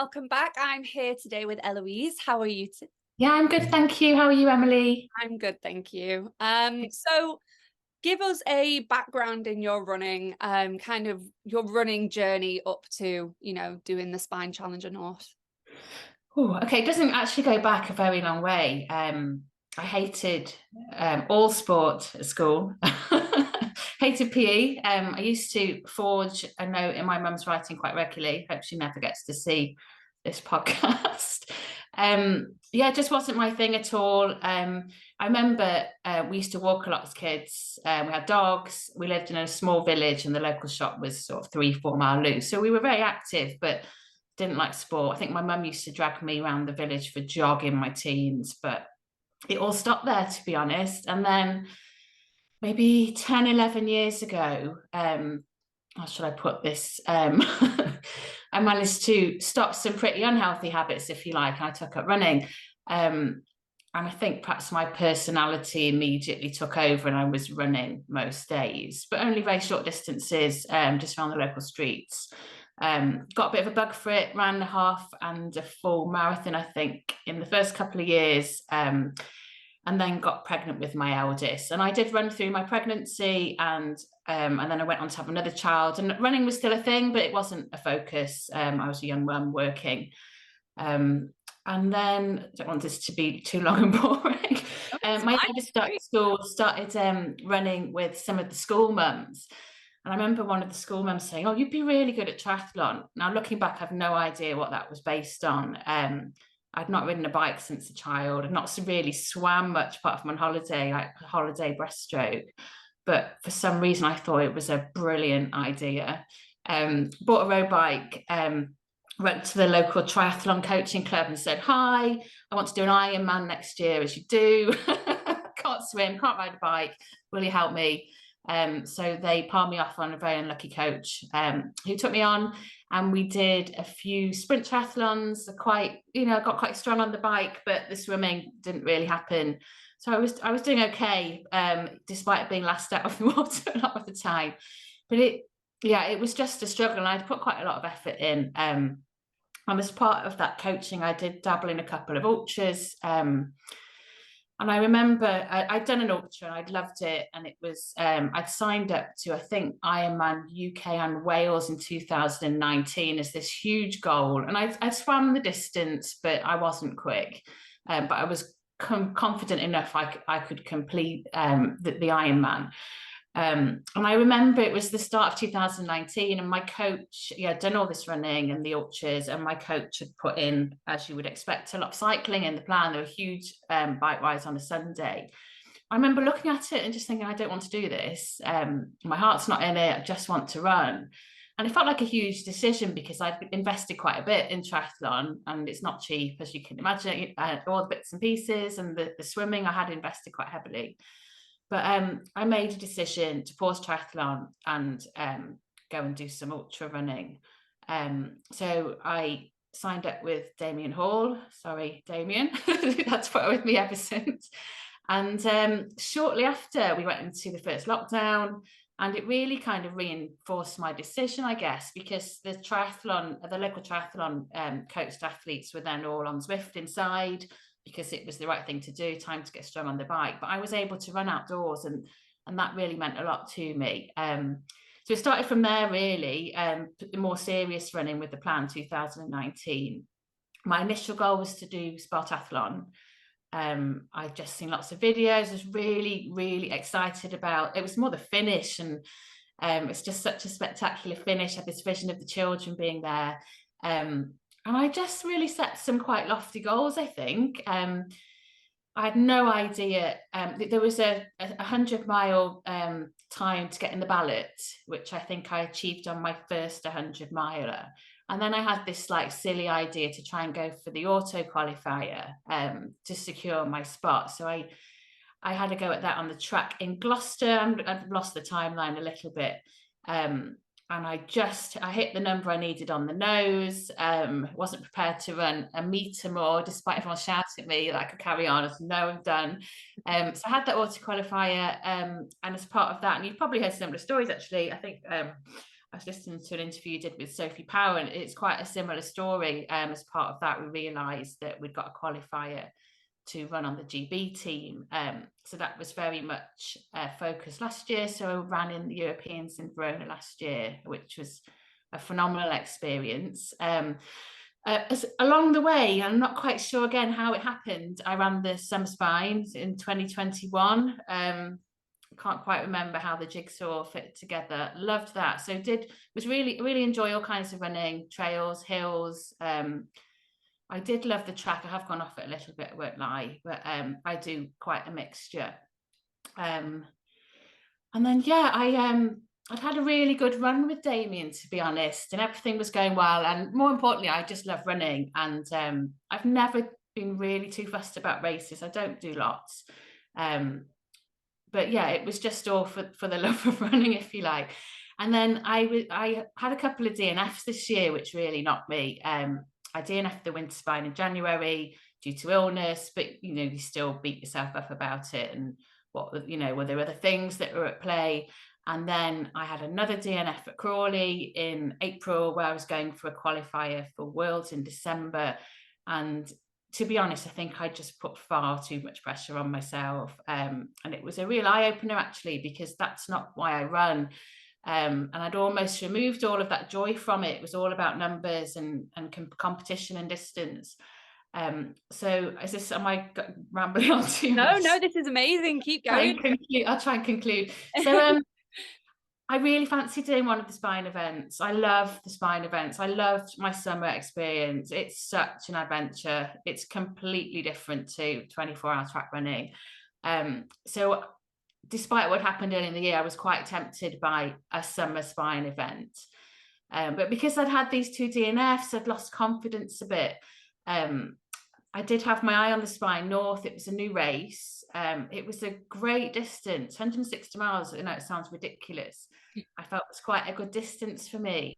welcome back. I'm here today with Eloise. How are you? Yeah, I'm good, thank you. How are you, Emily? I'm good, thank you. So give us a background in your running, kind of your running journey up to, doing the Spine Challenger North. Oh, okay. It doesn't actually go back a very long way. I hated all sport at school. Hated PE. I used to forge a note in my mum's writing quite regularly. Hope she never gets to see this podcast. Yeah, it just wasn't my thing at all. I remember we used to walk a lot as kids. We had dogs. We lived in a small village, and the local shop was sort of 3-4 mile loose. So we were very active, but didn't like sport. I think my mum used to drag me around the village for jogging my teens, but it all stopped there, to be honest. And then maybe 10, 11 years ago, how should I put this? I managed to stop some pretty unhealthy habits, if you like, and I took up running. And I think perhaps my personality immediately took over and I was running most days, but only very short distances, just around the local streets. Got a bit of a bug for it, ran a half and a full marathon, I think, in the first couple of years. And then got pregnant with my eldest. And I did run through my pregnancy and then I went on to have another child. And running was still a thing, but it wasn't a focus. I was a young mum working. And then I don't want this to be too long and boring. My eldest started running with some of the school mums. And I remember one of the school mums saying, "Oh, you'd be really good at triathlon." Now, looking back, I've no idea what that was based on. I'd not ridden a bike since a child. I'd not really swam much apart from on holiday, like a holiday breaststroke. But for some reason, I thought it was a brilliant idea. Bought a road bike, went to the local triathlon coaching club and said, "Hi, I want to do an Ironman next year, as you do. Can't swim, can't ride a bike. Will you help me?" So they palmed me off on a very unlucky coach who took me on, and we did a few sprint triathlons. Got quite strong on the bike, but the swimming didn't really happen. So I was doing okay, despite being last out of the water a lot of the time. But it was just a struggle, and I'd put quite a lot of effort in. And as part of that coaching, I did dabble in a couple of ultras. And I remember I'd done an ultra and I'd loved it. And it was, I'd signed up to, I think, Ironman UK and Wales in 2019 as this huge goal. And I swam the distance, but I wasn't quick. But I was confident enough I could complete the Ironman. And I remember it was the start of 2019, and my coach, had done all this running and the ultras, and my coach had put in, as you would expect, a lot of cycling in the plan. There were huge bike rides on a Sunday. I remember looking at it and just thinking, I don't want to do this. My heart's not in it. I just want to run. And it felt like a huge decision because I'd invested quite a bit in triathlon, and it's not cheap, as you can imagine. All the bits and pieces and the swimming, I had invested quite heavily. But I made a decision to pause triathlon and go and do some ultra running. So I signed up with Damien Hall. Sorry, Damien. That's put with me ever since. And shortly after, we went into the first lockdown, and it really kind of reinforced my decision, I guess, because the local triathlon coached athletes were then all on Zwift inside, because it was the right thing to do, time to get strong on the bike. But I was able to run outdoors, and that really meant a lot to me. So it started from there, really, the more serious running with the plan 2019. My initial goal was to do Spartathlon. I'd just seen lots of videos. I was really, really excited about it. Was more the finish, and it's just such a spectacular finish. I had this vision of the children being there. And I just really set some quite lofty goals, I think. I had no idea. There was a 100-mile time to get in the ballot, which I think I achieved on my first 100-miler. And then I had this like silly idea to try and go for the auto qualifier to secure my spot. So I had a go at that on the track in Gloucester. I've lost the timeline a little bit. And I hit the number I needed on the nose. Wasn't prepared to run a metre more, despite everyone shouting at me that I could carry on. I said, "No, I'm done." So I had that auto qualifier, and as part of that, and you've probably heard similar stories actually. I think I was listening to an interview you did with Sophie Power, and it's quite a similar story. As part of that, we realised that we'd got a qualifier to run on the GB team. So that was very much focused last year. So I ran in the Europeans in Verona last year, which was a phenomenal experience. Along the way, I'm not quite sure again how it happened. I ran the Summer Spines in 2021. Can't quite remember how the jigsaw fit together. Loved that. So was really enjoy all kinds of running, trails, hills. I did love the track. I have gone off it a little bit, I won't lie, but I do quite a mixture. And then I'd had a really good run with Damien, to be honest, and everything was going well. And more importantly, I just love running, and I've never been really too fussed about races. I don't do lots. But yeah, it was just all for the love of running, if you like. And then I had a couple of DNFs this year, which really knocked me. I DNF'd the winter spine in January due to illness, but you still beat yourself up about it. And were there other things that were at play? And then I had another DNF at Crawley in April, where I was going for a qualifier for Worlds in December. And to be honest, I think I just put far too much pressure on myself. And it was a real eye-opener, actually, because that's not why I run. And I'd almost removed all of that joy from it. It was all about numbers and competition and distance. So am I rambling on too much? No, this is amazing. Keep going. I'll try and conclude. So I really fancy doing one of the spine events. I love the spine events. I loved my summer experience. It's such an adventure. It's completely different to 24-hour track running. So despite what happened early in the year, I was quite tempted by a summer spine event. But because I'd had these 2 DNFs, I'd lost confidence a bit. I did have my eye on the Spine North. It was a new race. It was a great distance, 160 miles. It sounds ridiculous. I felt it was quite a good distance for me.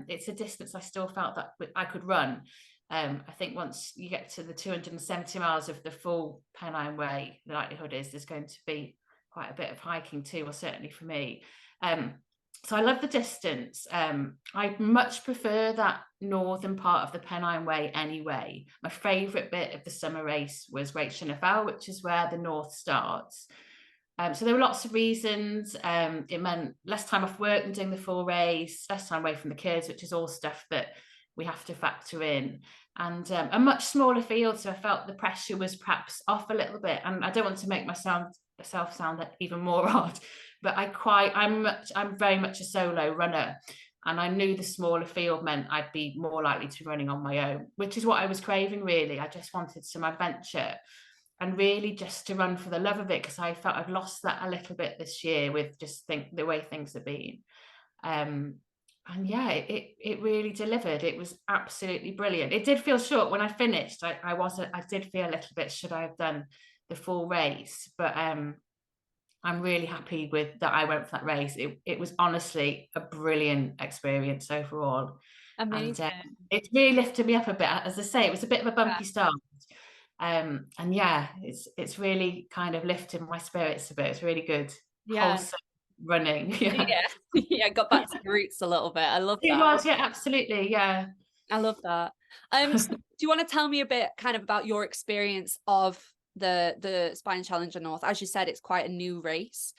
It's a distance I still felt that I could run. I think once you get to the 270 miles of the full Pennine Way, the likelihood is there's going to be quite a bit of hiking too, or certainly for me. So I love the distance. I much prefer that northern part of the Pennine Way anyway. My favourite bit of the summer race was Great Shinafel, which is where the north starts. So there were lots of reasons. It meant less time off work than doing the full race, less time away from the kids, which is all stuff that we have to factor in. And a much smaller field, so I felt the pressure was perhaps off a little bit. And I don't want to make myself sound even more odd, but I'm very much a solo runner, and I knew the smaller field meant I'd be more likely to running on my own, which is what I was craving, really. I just wanted some adventure and really just to run for the love of it, because I felt I've lost that a little bit this year with the way things have been. And yeah, it really delivered. It was absolutely brilliant. It did feel short when I finished. I did feel a little bit, should I have done the full race? But I'm really happy with that I went for that race. It was honestly a brilliant experience overall. Amazing. And it really lifted me up a bit. As I say, it was a bit of a bumpy start. And yeah, it's really kind of lifted my spirits a bit. It's really good. Yeah. Wholesome running. Yeah, got back to the roots a little bit. I love that. It was, yeah, absolutely. Yeah. I love that. So do you want to tell me a bit kind of about your experience of the Spine Challenger North? As you said, it's quite a new race.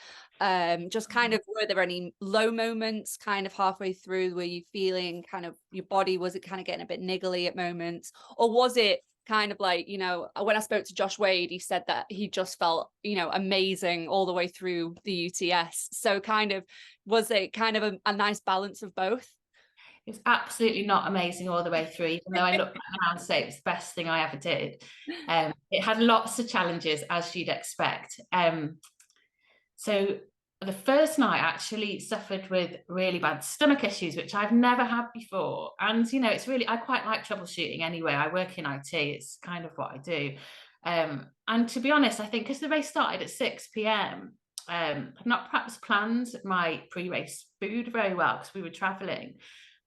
Just kind of, were there any low moments kind of halfway through? Were you feeling kind of your body, was it kind of getting a bit niggly at moments? Or was it kind of like, when I spoke to Josh Wade, he said that he just felt, amazing all the way through the UTS. So kind of, was it kind of a nice balance of both? It was absolutely not amazing all the way through, even though I look back now and say it was the best thing I ever did. It had lots of challenges, as you'd expect. So the first night I actually suffered with really bad stomach issues, which I've never had before. And, I quite like troubleshooting anyway. I work in IT. It's kind of what I do. And to be honest, I think because the race started at 6 p.m, I'd not perhaps planned my pre-race food very well because we were traveling.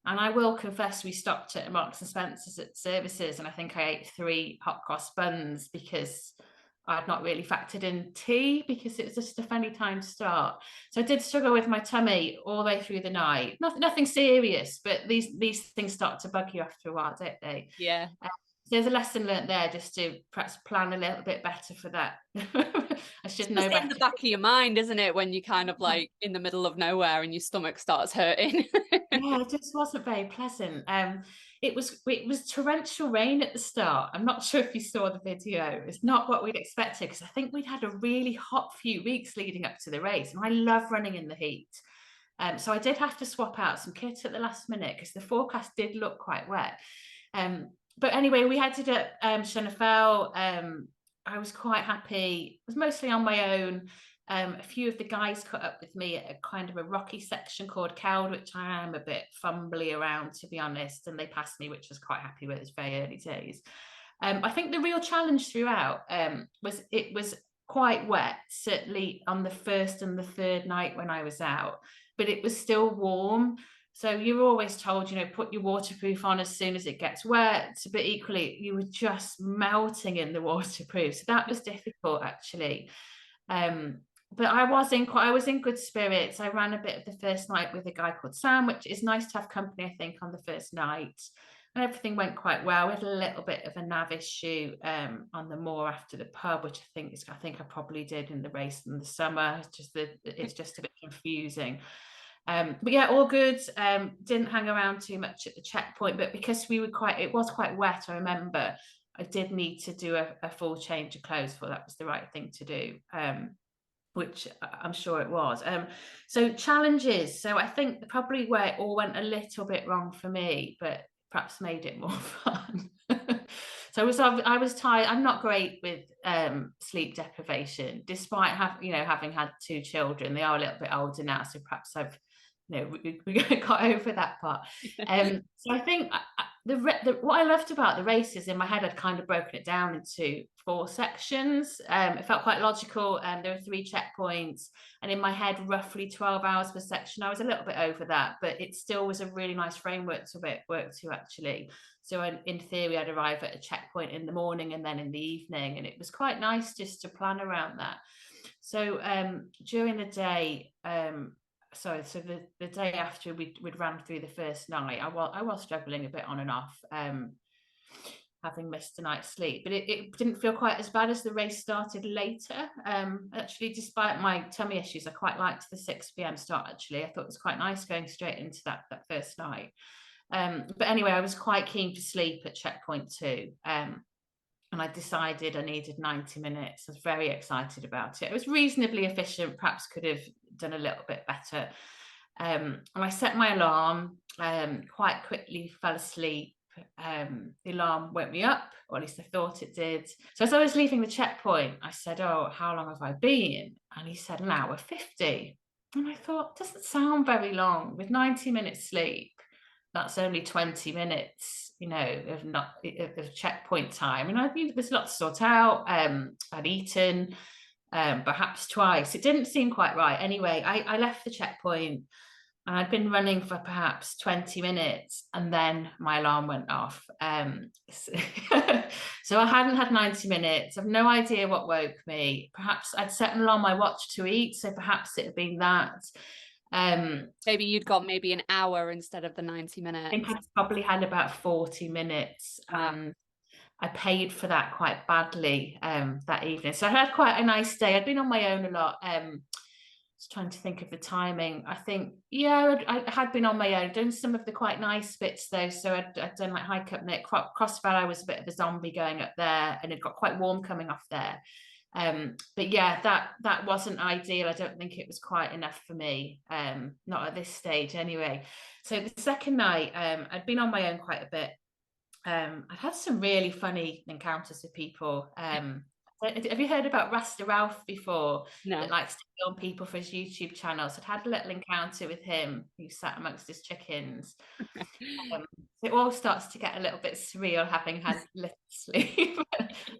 And I will confess, we stopped at Marks and Spencer's at services, and I think I ate 3 hot cross buns because I'd not really factored in tea because it was just a funny time to start. So I did struggle with my tummy all the way through the night. Nothing serious, but these things start to bug you after a while, don't they? Yeah. So there's a lesson learnt there, just to perhaps plan a little bit better for that. I should know Just better. in the back of your mind, isn't it, when you kind of like in the middle of nowhere and your stomach starts hurting? Yeah, it just wasn't very pleasant. It was torrential rain at the start. I'm not sure if you saw the video. It's not what we'd expected, because I think we'd had a really hot few weeks leading up to the race, and I love running in the heat. So I did have to swap out some kit at the last minute because the forecast did look quite wet. But anyway, we headed up Shenafel. I was quite happy. It was mostly on my own. A few of the guys caught up with me at a kind of a rocky section called Cowd, which I am a bit fumbly around, to be honest, and they passed me, which I was quite happy with. It was very early days. I think the real challenge throughout was it was quite wet, certainly on the first and the third night when I was out, but it was still warm. So you're always told, put your waterproof on as soon as it gets wet, but equally you were just melting in the waterproof. So that was difficult, actually. But I was in good spirits. I ran a bit of the first night with a guy called Sam, which is nice to have company, I think, on the first night. And everything went quite well. We had a little bit of a nav issue on the moor after the pub, which I think I probably did in the race in the summer. It's just a bit confusing. But yeah, all good. Didn't hang around too much at the checkpoint, but because it was quite wet, I remember I did need to do a full change of clothes, for that was the right thing to do. Which I'm sure it was. So challenges. So I think probably where it all went a little bit wrong for me, but perhaps made it more fun. So I was tired. I'm not great with sleep deprivation, despite having had two children. They are a little bit older now, so perhaps I've we got over that part. So I think what I loved about the races, in my head, I'd kind of broken it down into 4 sections. It felt quite logical, and there were 3 checkpoints, and in my head, roughly 12 hours per section. I was a little bit over that, but it still was a really nice framework to work to, actually. So in theory, I'd arrive at a checkpoint in the morning and then in the evening, and it was quite nice just to plan around that. So during the day, so the day after we'd ran through the first night, I was struggling a bit on and off, having missed a night's sleep, but it didn't feel quite as bad as the race started later. Actually, despite my tummy issues, I quite liked the 6 p.m. start. Actually, I thought it was quite nice going straight into that first night. But anyway, I was quite keen to sleep at checkpoint 2. And I decided I needed 90 minutes. I was very excited about it. It was reasonably efficient, perhaps could have done a little bit better. And I set my alarm, quite quickly fell asleep. The alarm woke me up, or at least I thought it did. So as I was leaving the checkpoint, I said, "Oh, how long have I been?" And he said, "An hour 50. And I thought, doesn't sound very long. With 90 minutes sleep, that's only 20 minutes, of checkpoint time. And I think there's a lot to sort out. I'd eaten perhaps twice. It didn't seem quite right. Anyway, I left the checkpoint, and I'd been running for perhaps 20 minutes, and then my alarm went off. So I hadn't had 90 minutes. I've no idea what woke me. Perhaps I'd set an alarm on my watch to eat, so perhaps it had been that. Maybe you'd got maybe an hour instead of the 90 minutes. I think I probably had about 40 minutes. Wow. I paid for that quite badly that evening. So I had quite a nice day. I'd been on my own a lot. Just trying to think of the timing. I think, yeah, I had been on my own, done some of the quite nice bits though. So I'd done like hike up near Crossfell. I was a bit of a zombie going up there, and it got quite warm coming off there. But yeah, that wasn't ideal. I don't think it was quite enough for me, not at this stage anyway. So the second night, I'd been on my own quite a bit. I'd had some really funny encounters with people. Have you heard about Rasta Ralph before? No. That likes to film people for his YouTube channels. I'd had a little encounter with him, who sat amongst his chickens. It all starts to get a little bit surreal, having had little sleep.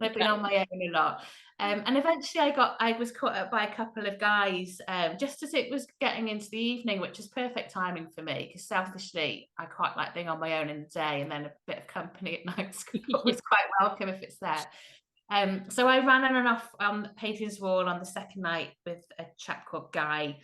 I've been on my own a lot. And eventually I was caught up by a couple of guys, just as it was getting into the evening, which is perfect timing for me, because selfishly I quite like being on my own in the day, and then a bit of company at night is always quite welcome if it's there. So I ran on and off on Patrion's Wall on the second night with a chap called Guy.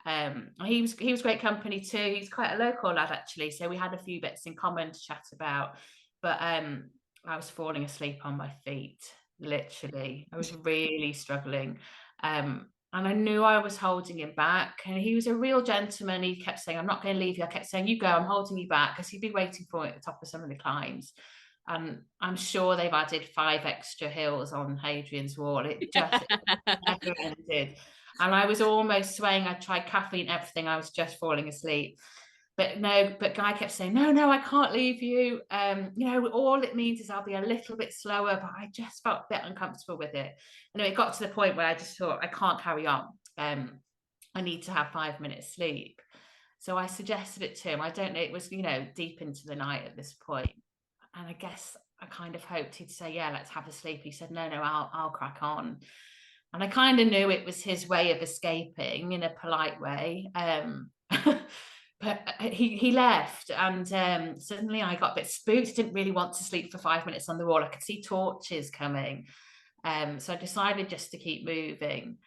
He was great company too. He's quite a local lad actually, so we had a few bits in common to chat about. But I was falling asleep on my feet, literally. I was really struggling. And I knew I was holding him back. And he was a real gentleman. He kept saying, I'm not going to leave you. I kept saying, you go, I'm holding you back, because he'd be waiting for me at the top of some of the climbs. And I'm sure they've added 5 extra hills on Hadrian's Wall. It just never ended. And I was almost swaying. I tried caffeine, everything. I was just falling asleep. But Guy kept saying, no, I can't leave you. All it means is I'll be a little bit slower, but I just felt a bit uncomfortable with it. And it got to the point where I just thought, I can't carry on. I need to have 5 minutes sleep. So I suggested it to him. I don't know, it was, deep into the night at this point. And I guess I kind of hoped he'd say, yeah, let's have a sleep. He said, no, I'll crack on. And I kind of knew it was his way of escaping in a polite way. But he left, and suddenly I got a bit spooked. Didn't really want to sleep for 5 minutes on the wall. I could see torches coming. So I decided just to keep moving.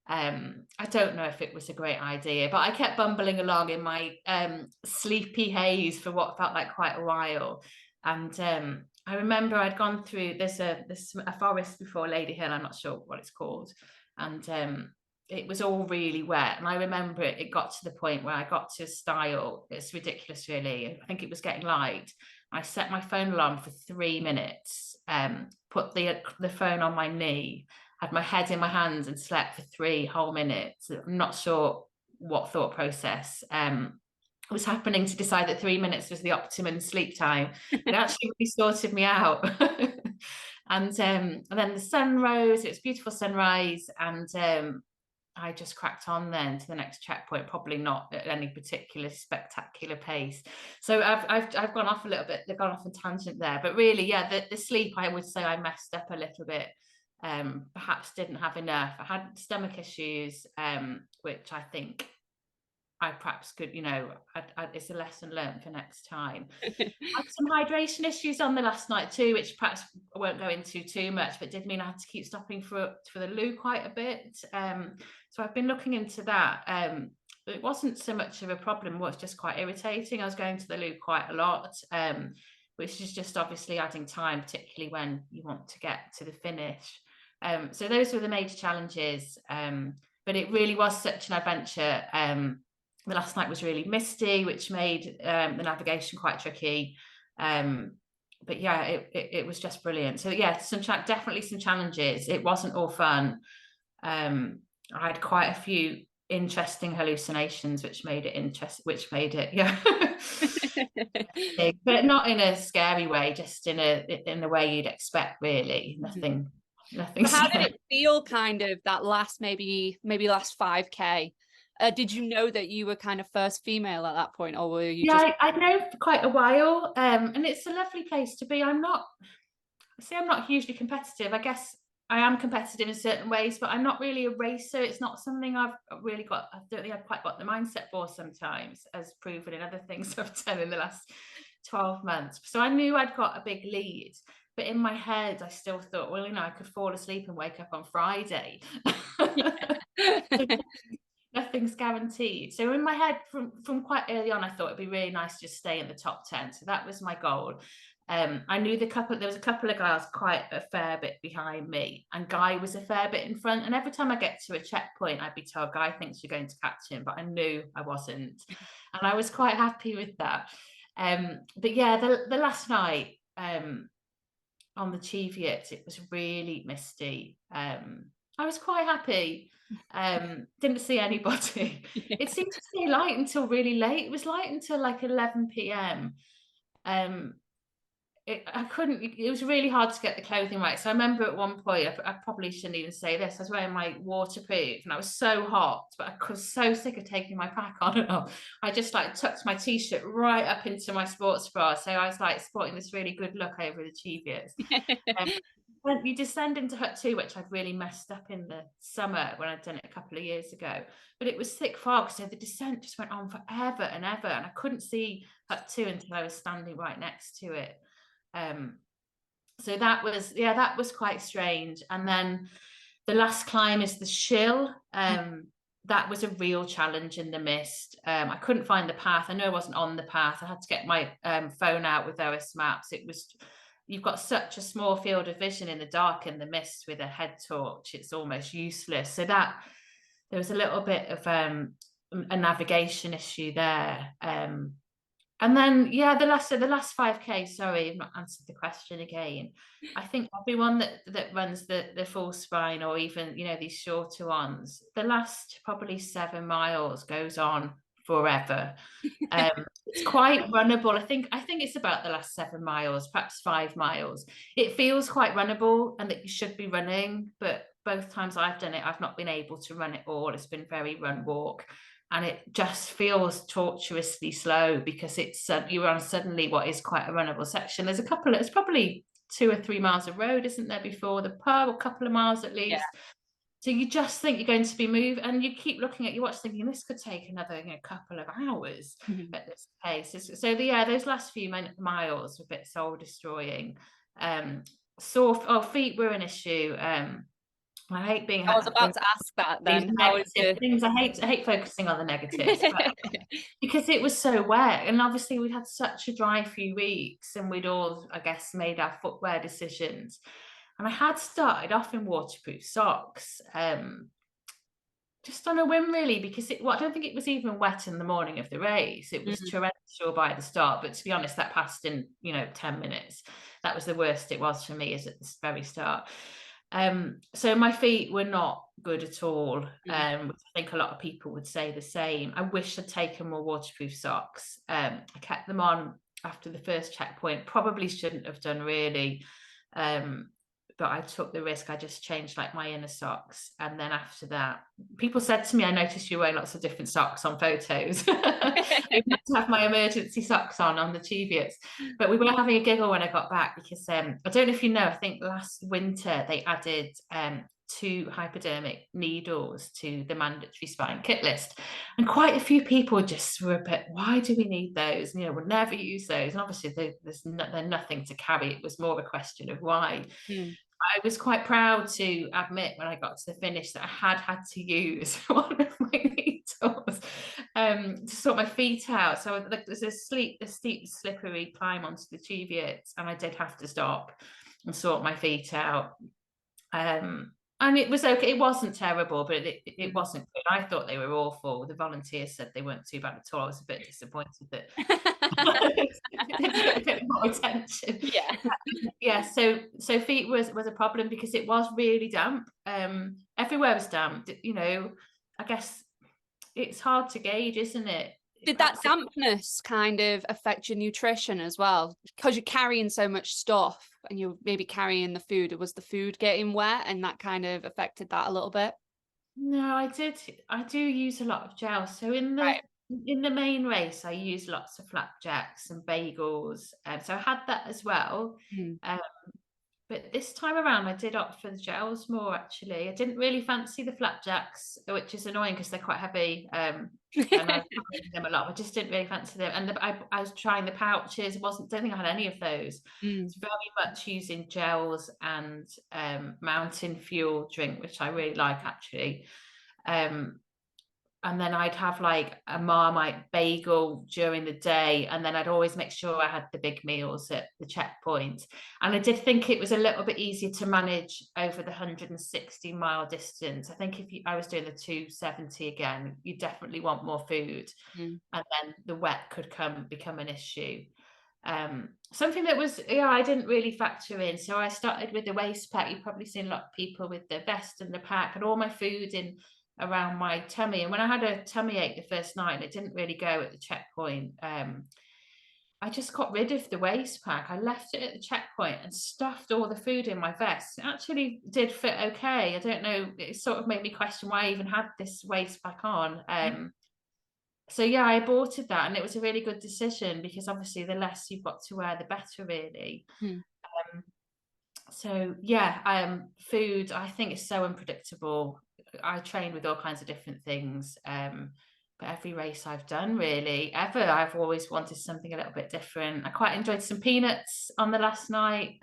I don't know if it was a great idea, but I kept bumbling along in my sleepy haze for what felt like quite a while. And I remember I'd gone through, there's a forest before Lady Hill, I'm not sure what it's called. And it was all really wet. And I remember it got to the point where I got to a stile. It's ridiculous, really. I think it was getting light. I set my phone alarm for 3 minutes, put the phone on my knee, had my head in my hands and slept for 3 whole minutes. I'm not sure what thought process was happening to decide that 3 minutes was the optimum sleep time. It actually really sorted me out. And then the sun rose. It was a beautiful sunrise, and I just cracked on then to the next checkpoint, probably not at any particular spectacular pace. So I've gone off a little bit, they've gone off a tangent there, but really, yeah, the sleep, I would say I messed up a little bit. Perhaps didn't have enough. I had stomach issues, which I think I perhaps could, it's a lesson learned for next time. I had some hydration issues on the last night too, which perhaps I won't go into too much, but did mean I had to keep stopping for the loo quite a bit. So I've been looking into that. It wasn't so much of a problem, it was just quite irritating. I was going to the loo quite a lot, which is just obviously adding time, particularly when you want to get to the finish. So those were the major challenges, but it really was such an adventure. The last night was really misty, which made the navigation quite tricky. But yeah, it was just brilliant. So yeah, definitely some challenges. It wasn't all fun. I had quite a few interesting hallucinations, which made it yeah. But not in a scary way, just in a way you'd expect, really. Nothing. So how did it feel, kind of, that last maybe last 5K? Did you know that you were kind of first female at that point, or were you just... I know for quite a while, and it's a lovely place to be. I'm not hugely competitive. I guess I am competitive in certain ways, but I'm not really a racer. It's not something I don't think I've quite got the mindset for sometimes, as proven in other things I've done in the last 12 months. So I knew I'd got a big lead, but in my head, I still thought, well, I could fall asleep and wake up on Friday. Nothing's guaranteed. So in my head, from quite early on, I thought it'd be really nice to just stay in the top 10. So that was my goal. I knew there was a couple of guys quite a fair bit behind me, and Guy was a fair bit in front. And every time I get to a checkpoint, I'd be told, Guy thinks you're going to catch him, but I knew I wasn't. And I was quite happy with that. But yeah, the last night on the Cheviot, it was really misty. I was quite happy. Didn't see anybody. It seemed to stay light until really late. It was light until like 11 p.m. It was really hard to get the clothing right. So I remember at one point, I probably shouldn't even say this, I was wearing my waterproof and I was so hot, but I was so sick of taking my pack on and off. I just tucked my t-shirt right up into my sports bra. So I was sporting this really good look over the Cheviot. When you descend into Hut 2, which I'd really messed up in the summer when I'd done it a couple of years ago, but it was thick fog, so the descent just went on forever and ever, and I couldn't see Hut 2 until I was standing right next to it. So that was quite strange. And then the last climb is the Shill. That was a real challenge in the mist. I couldn't find the path. I know I wasn't on the path. I had to get my phone out with OS maps. You've got such a small field of vision in the dark in the mist with a head torch. It's almost useless. So that there was a little bit of a navigation issue there. And then, the last 5K, sorry, I've not answered the question again. I think everyone that runs the full spine, or even, these shorter ones, the last probably 7 miles goes on forever. It's quite runnable. I think it's about the last 7 miles, perhaps 5 miles. It feels quite runnable and that you should be running, but both times I've done it, I've not been able to run it all. It's been very run walk. And it just feels tortuously slow because you're on suddenly what is quite a runnable section. It's probably 2 or 3 miles of road, isn't there, before the pub, a couple of miles at least. Yeah. So you just think you're going to be moved, and you keep looking at your watch thinking this could take another couple of hours at this pace. So those last few miles were a bit soul destroying. Feet were an issue. I hate being. I was about to ask that then. Things I hate focusing on the negatives because it was so wet, and obviously we'd had such a dry few weeks, and we'd all, I guess, made our footwear decisions. And I had started off in waterproof socks, just on a whim, really, because I don't think it was even wet in the morning of the race. It was torrential by the start, but to be honest, that passed in 10 minutes. That was the worst it was for me, is at the very start. So my feet were not good at all. Which I think a lot of people would say the same. I wish I'd taken more waterproof socks. I kept them on after the first checkpoint. Probably shouldn't have done, really. But I took the risk. I just changed like my inner socks. And then after that, people said to me, I noticed you wearing lots of different socks on photos. I had to have my emergency socks on the Cheviot's. But we were having a giggle when I got back because I don't know if you know, I think last winter they added 2 hypodermic needles to the mandatory spine kit list. And quite a few people just were a bit, why do we need those? We'll never use those. And obviously they're nothing to carry. It was more of a question of why. I was quite proud to admit when I got to the finish that I had to use one of my needles to sort my feet out. So there's a steep, slippery climb onto the Cheviot, and I did have to stop and sort my feet out. And it was okay. It wasn't terrible, but it wasn't good. I thought they were awful. The volunteers said they weren't too bad at all. I was a bit disappointed that they didn't get a bit more attention. So feet was a problem because it was really damp. Everywhere was damp. I guess it's hard to gauge, isn't it? Did that dampness kind of affect your nutrition as well? Because you're carrying so much stuff and you're maybe carrying the food. Was the food getting wet and that kind of affected that a little bit? No, I do use a lot of gel. So in the main race, I use lots of flapjacks and bagels. So I had that as well. But this time around, I did opt for the gels more, actually. I didn't really fancy the flapjacks, which is annoying because they're quite heavy. And I was them a lot. I just didn't really fancy them. And I was trying the pouches. Don't think I had any of those. It's very much using gels and Mountain Fuel drink, which I really like, actually. And then I'd have like a Marmite bagel during the day. And then I'd always make sure I had the big meals at the checkpoint. And I did think it was a little bit easier to manage over the 160-mile distance. I think I was doing the 270 again, you definitely want more food. And then the wet could become an issue. Something that was, I didn't really factor in. So I started with the waist pack. You've probably seen a lot of people with the vest and the pack and all my food in around my tummy. And when I had a tummy ache the first night and it didn't really go at the checkpoint, I just got rid of the waist pack. I left it at the checkpoint and stuffed all the food in my vest. It actually did fit okay. I don't know, it sort of made me question why I even had this waist pack on. So I aborted that, and it was a really good decision because obviously the less you've got to wear, the better, really. Food, I think, is so unpredictable. I train with all kinds of different things. every race I've done, really, ever. I've always wanted something a little bit different. I quite enjoyed some peanuts on the last night.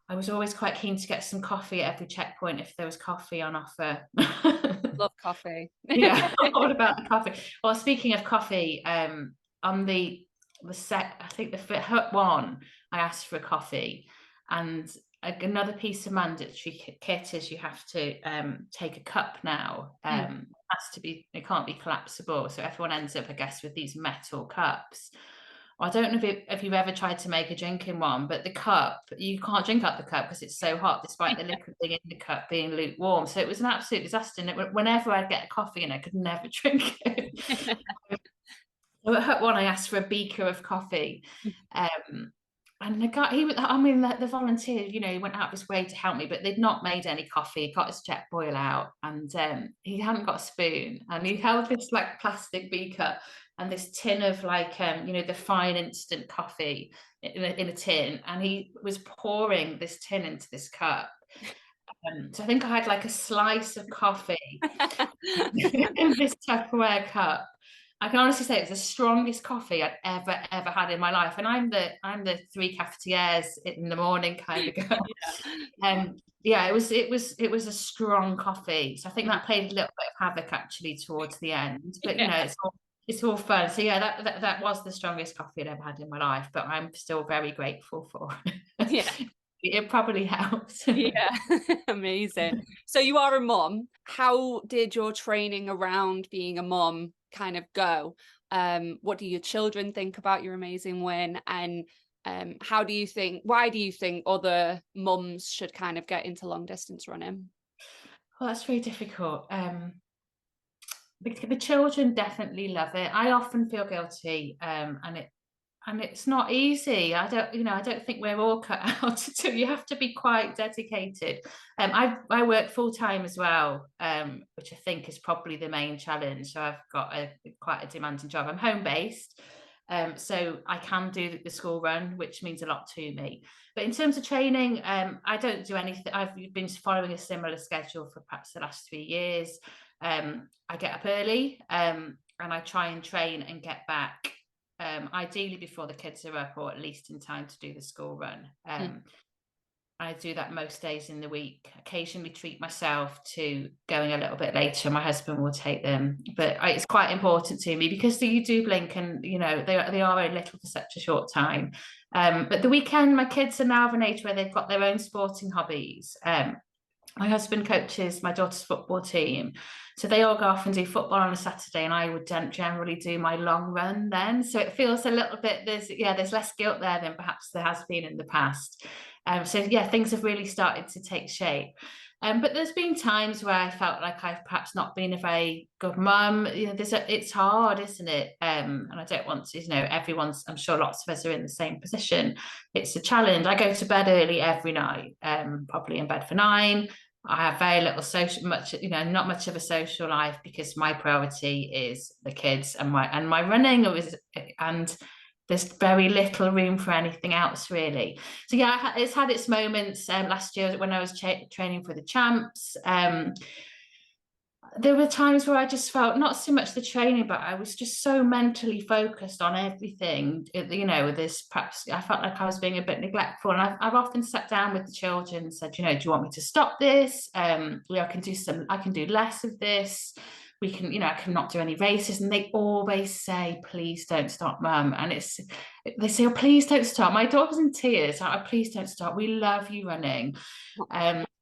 I was always quite keen to get some coffee at every checkpoint if there was coffee on offer. Love coffee. Yeah, all about the coffee. Well, speaking of coffee, on the set, I think the hut one, I asked for a coffee, and another piece of mandatory kit is you have to take a cup now. It has to be, it can't be collapsible, so everyone ends up, I guess, with these metal cups. I don't know if you've ever tried to make a drinking one, but the cup, you can't drink out the cup because it's so hot, despite the liquid being in the cup being lukewarm. So it was an absolute disaster. And whenever I'd get a coffee in, I could never drink it. So at Hut One, I asked for a beaker of coffee. And the guy, the volunteer, he went out of his way to help me, but they'd not made any coffee. He got his jet boil out, and he hadn't got a spoon, and he held this like plastic beaker and this tin of like the fine instant coffee in a tin, and he was pouring this tin into this cup. So I think I had like a slice of coffee in this Tupperware cup. I can honestly say it was the strongest coffee I'd ever had in my life, and I'm the 3 cafetières in the morning kind of girl. Yeah, it was a strong coffee, so I think that played a little bit of havoc actually towards the end. But it's all fun. So yeah, that was the strongest coffee I'd ever had in my life, but I'm still very grateful for it. Yeah. It probably helped. Yeah, amazing. So you are a mum. How did your training around being a mum kind of go? What do your children think about your amazing win? And why do you think other mums should kind of get into long distance running? Well, that's very difficult. The children definitely love it. I often feel guilty, and it's not easy. I don't think we're all cut out to do. You have to be quite dedicated. I work full time as well, which I think is probably the main challenge. So I've got quite a demanding job. I'm home based, so I can do the school run, which means a lot to me. But in terms of training, I don't do anything. I've been following a similar schedule for perhaps the last 3 years. I get up early, and I try and train and get back ideally before the kids are up, or at least in time to do the school run. I do that most days in the week. Occasionally treat myself to going a little bit later. My husband will take them, but it's quite important to me because you do blink, and they are very little for such a short time. But the weekend, my kids are now of an age where they've got their own sporting hobbies. My husband coaches my daughter's football team, so they all go off and do football on a Saturday, and I would generally do my long run then. So it feels a little bit, there's less guilt there than perhaps there has been in the past. So yeah, things have really started to take shape. But there's been times where I felt like I've perhaps not been a very good mum. It's hard, isn't it? And I don't want to, I'm sure lots of us are in the same position. It's a challenge. I go to bed early every night, probably in bed for 9. I have very little not much of a social life because my priority is the kids and my running, and there's very little room for anything else really. So yeah, it's had its moments. Last year when I was training for the champs, there were times where I just felt not so much the training, but I was just so mentally focused on everything. Perhaps I felt like I was being a bit neglectful, and I've often sat down with the children and said, do you want me to stop this? I can do less of this. We can, I cannot do any races, and they always say, please don't stop, mum. And they say, oh, please don't stop. My daughter's in tears. Oh, please don't stop. We love you running.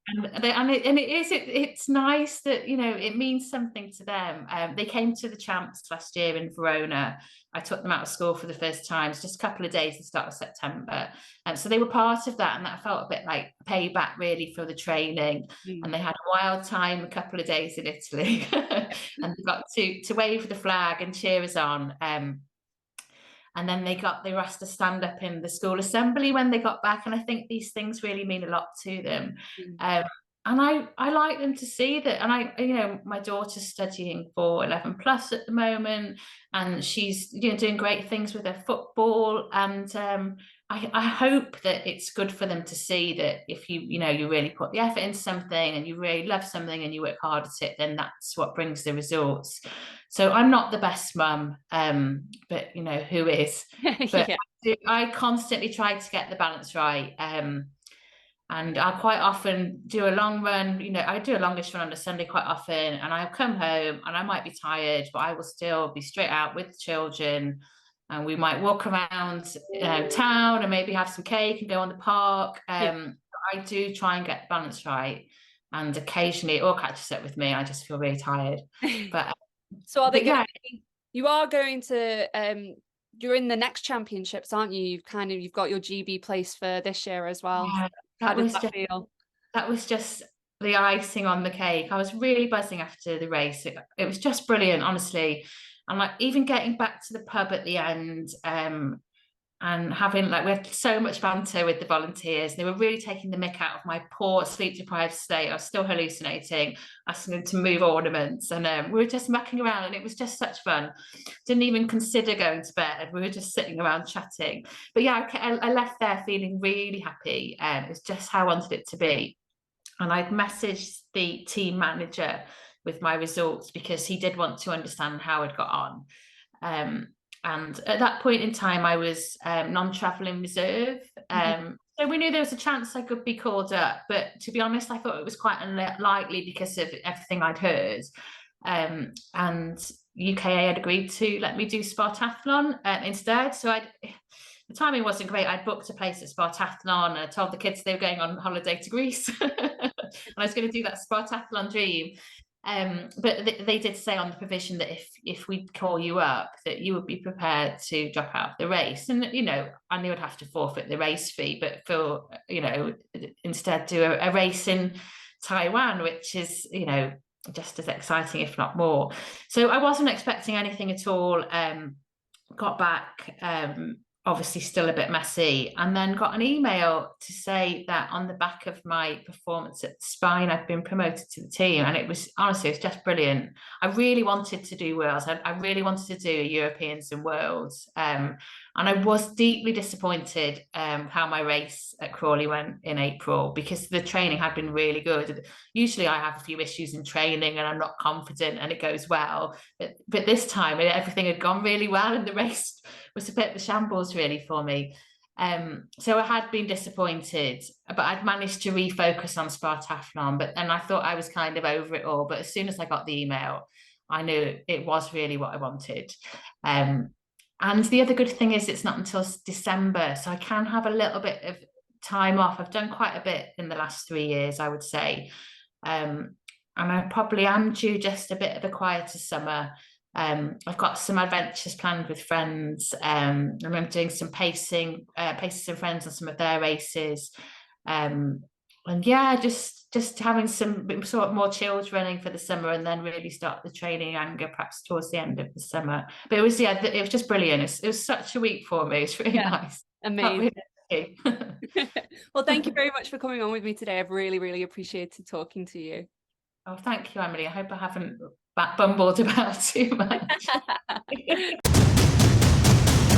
It's nice that it means something to them. They came to the champs last year in Verona. I took them out of school for the first time. It's just a couple of days at the start of September, and so they were part of that, and that felt a bit like payback really for the training. And they had a wild time, a couple of days in Italy, and they got to wave the flag and cheer us on. And then they were asked to stand up in the school assembly when they got back. And I think these things really mean a lot to them. And I like them to see that. And my daughter's studying for 11 plus at the moment, and she's doing great things with her football. And I hope that it's good for them to see that if you know, you really put the effort into something and you really love something and you work hard at it, then that's what brings the results. So I'm not the best mum, but you know, who is? But Yeah. I constantly try to get the balance right. And I'll quite often do a long run. You know, I do a longish run on a Sunday quite often, and I'll come home and I might be tired, but I will still be straight out with the children, and we might walk around town and maybe have some cake and go on the park. Yeah. I do try and get the balance right, and occasionally it all catches up with me. I just feel really tired, but So are they going yeah. to be, you are going to you're in the next championships, aren't you? You've got your GB place for this year as well. Yeah, How that does was that just feel? that was just the icing on the cake. I was really buzzing after the race. It was just brilliant, honestly. And like even getting back to the pub at the end, and having like we had so much banter with the volunteers. They were really taking the mick out of my poor sleep deprived state. I was still hallucinating, asking them to move ornaments, and we were just mucking around, and it was just such fun. Didn't even consider going to bed. We were just sitting around chatting. But yeah, I left there feeling really happy. It was just how I wanted it to be. And I'd messaged the team manager with my results because he did want to understand how I'd got on. And at that point in time, I was non-travelling reserve. So we knew there was a chance I could be called up. But to be honest, I thought it was quite unlikely because of everything I'd heard. And UKA had agreed to let me do Spartathlon instead. So the timing wasn't great. I'd booked a place at Spartathlon, and I told the kids they were going on holiday to Greece. And I was going to do that Spartathlon dream. But they did say on the provision that if we call you up, that you would be prepared to drop out of the race. And, you know, I knew I'd have to forfeit the race fee, but for, you know, instead do a race in Taiwan, which is, you know, just as exciting, if not more. So I wasn't expecting anything at all. Got back, obviously still a bit messy, and then got an email to say that on the back of my performance at Spine, I'd been promoted to the team. And it was honestly, it was just brilliant. I really wanted to do Worlds. I really wanted to do Europeans and Worlds. And I was deeply disappointed how my race at Crawley went in April, because the training had been really good. Usually I have a few issues in training and I'm not confident and it goes well. But this time everything had gone really well, and the race was a bit the shambles really for me. So I had been disappointed, but I'd managed to refocus on Spartathlon. But then I thought I was kind of over it all. But as soon as I got the email, I knew it was really what I wanted. And the other good thing is it's not until December, so I can have a little bit of time off. I've done quite a bit in the last 3 years, I would say. And I probably am due just a bit of a quieter summer. I've got some adventures planned with friends. I'm doing some pacing some friends on some of their races. And yeah, just having some sort of more chilled running for the summer, and then really start the training anger perhaps towards the end of the summer. But it was just brilliant. It was such a week for me. It's really nice. Amazing. Really Well, thank you very much for coming on with me today. I've really, really appreciated talking to you. Oh, thank you, Emily. I hope I haven't bumbled about too much.